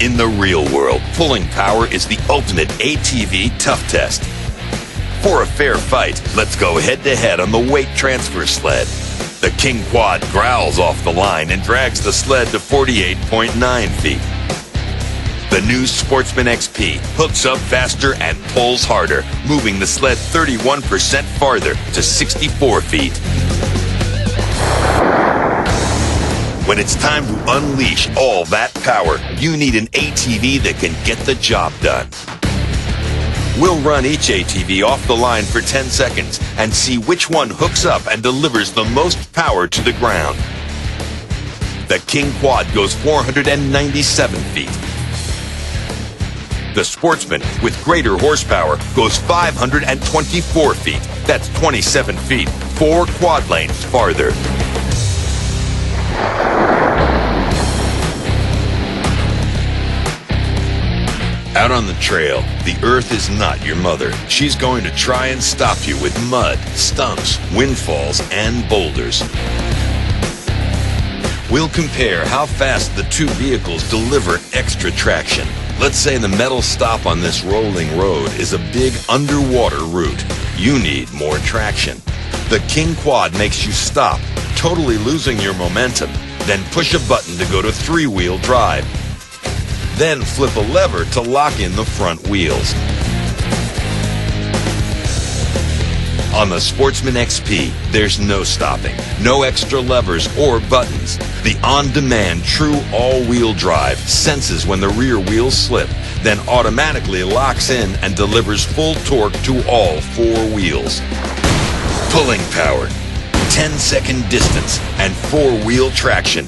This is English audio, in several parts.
In the real world, pulling power is the ultimate ATV tough test. For a fair fight, let's go head-to-head on the weight transfer sled. The King Quad growls off the line and drags the sled to 48.9 feet. The new Sportsman XP hooks up faster and pulls harder, moving the sled 31% farther to 64 feet. When it's time to unleash all that power, you need an ATV that can get the job done. We'll run each ATV off the line for 10 seconds and see which one hooks up and delivers the most power to the ground. The King Quad goes 497 feet. The Sportsman, with greater horsepower, goes 524 feet. That's 27 feet, 4 quad lanes farther. Out on the trail, the earth is not your mother. She's going to try and stop you with mud, stumps, windfalls, and boulders. We'll compare how fast the two vehicles deliver extra traction. Let's say the metal stop on this rolling road is a big underwater route. You need more traction. The King Quad makes you stop, totally losing your momentum, then push a button to go to 3-wheel drive. Then flip a lever to lock in the front wheels. On the Sportsman XP, there's no stopping, no extra levers or buttons. The on-demand true all-wheel drive senses when the rear wheels slip, then automatically locks in and delivers full torque to all 4 wheels. Pulling power, 10-second distance, and 4-wheel traction.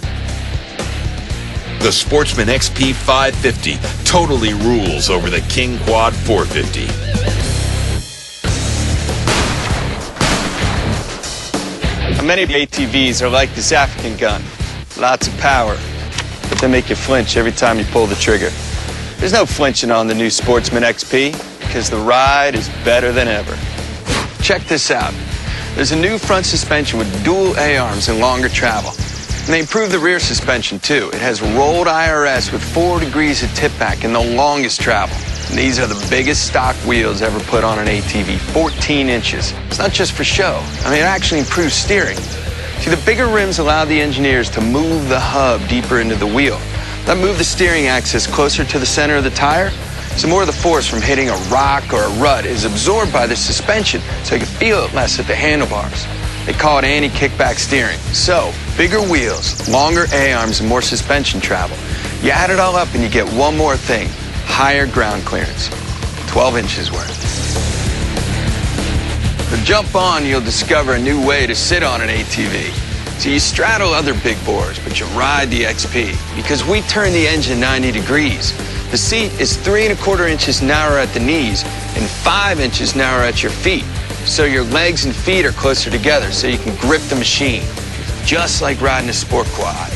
The Sportsman XP 550 totally rules over the King Quad 450. Many ATVs are like this African gun. Lots of power, but they make you flinch every time you pull the trigger. There's no flinching on the new Sportsman XP because the ride is better than ever. Check this out. There's a new front suspension with dual A-arms and longer travel. And they improved the rear suspension too. It has rolled IRS with 4 degrees of tip back and the longest travel. And these are the biggest stock wheels ever put on an ATV, 14 inches. It's not just for show. I mean, it actually improves steering. See, the bigger rims allow the engineers to move the hub deeper into the wheel. That move the steering axis closer to the center of the tire, so more of the force from hitting a rock or a rut is absorbed by the suspension, so you can feel it less at the handlebars. They call it anti-kickback steering. So, bigger wheels, longer A-arms, and more suspension travel. You add it all up and you get one more thing, higher ground clearance, 12 inches worth. To jump on, you'll discover a new way to sit on an ATV. So you straddle other big bores, but you ride the XP because we turn the engine 90 degrees. The seat is 3 1/4 inches narrower at the knees and 5 inches narrower at your feet. So your legs and feet are closer together so you can grip the machine, just like riding a sport quad.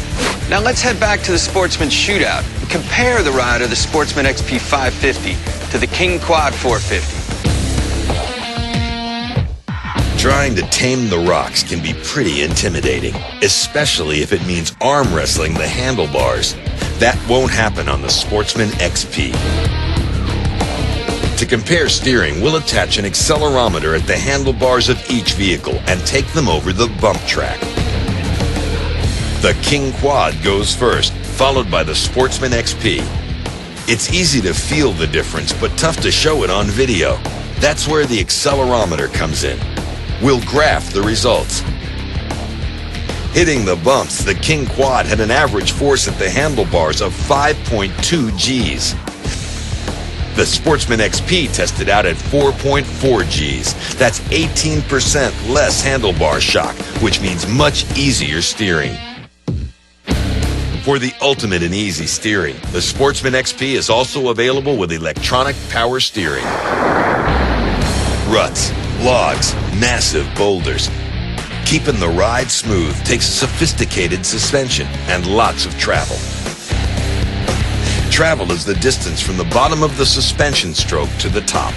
Now let's head back to the Sportsman Shootout and compare the ride of the Sportsman XP 550 to the King Quad 450. Trying to tame the rocks can be pretty intimidating, especially if it means arm wrestling the handlebars. That won't happen on the Sportsman XP. To compare steering, we'll attach an accelerometer at the handlebars of each vehicle and take them over the bump track. The King Quad goes first, followed by the Sportsman XP. It's easy to feel the difference, but tough to show it on video. That's where the accelerometer comes in. We'll graph the results. Hitting the bumps, the King Quad had an average force at the handlebars of 5.2 Gs. The Sportsman XP tested out at 4.4 Gs. That's 18% less handlebar shock, which means much easier steering. For the ultimate in easy steering, the Sportsman XP is also available with electronic power steering. Ruts, logs, massive boulders. Keeping the ride smooth takes a sophisticated suspension and lots of travel. Travel is the distance from the bottom of the suspension stroke to the top.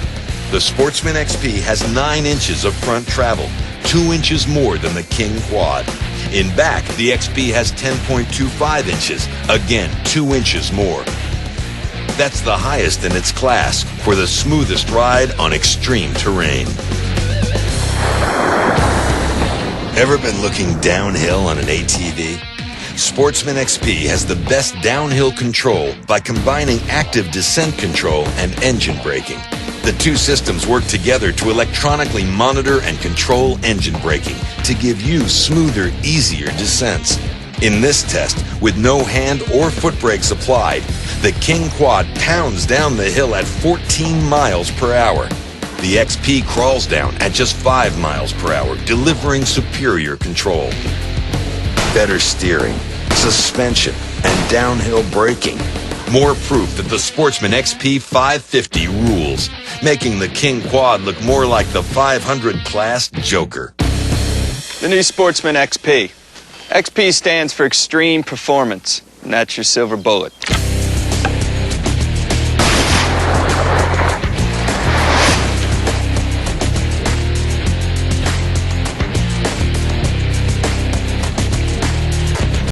The Sportsman XP has 9 inches of front travel, 2 inches more than the King Quad. In back, the XP has 10.25 inches, again 2 inches more. That's the highest in its class for the smoothest ride on extreme terrain. Ever been looking downhill on an ATV? Sportsman XP has the best downhill control by combining active descent control and engine braking. The two systems work together to electronically monitor and control engine braking to give you smoother, easier descents. In this test, with no hand or foot brakes applied, the King Quad pounds down the hill at 14 miles per hour. The XP crawls down at just 5 miles per hour, delivering superior control. Better steering, suspension, and downhill braking. More proof that the Sportsman XP 550 rules, making the King Quad look more like the 500 class Joker. The new Sportsman XP. XP stands for Extreme Performance, and that's your silver bullet.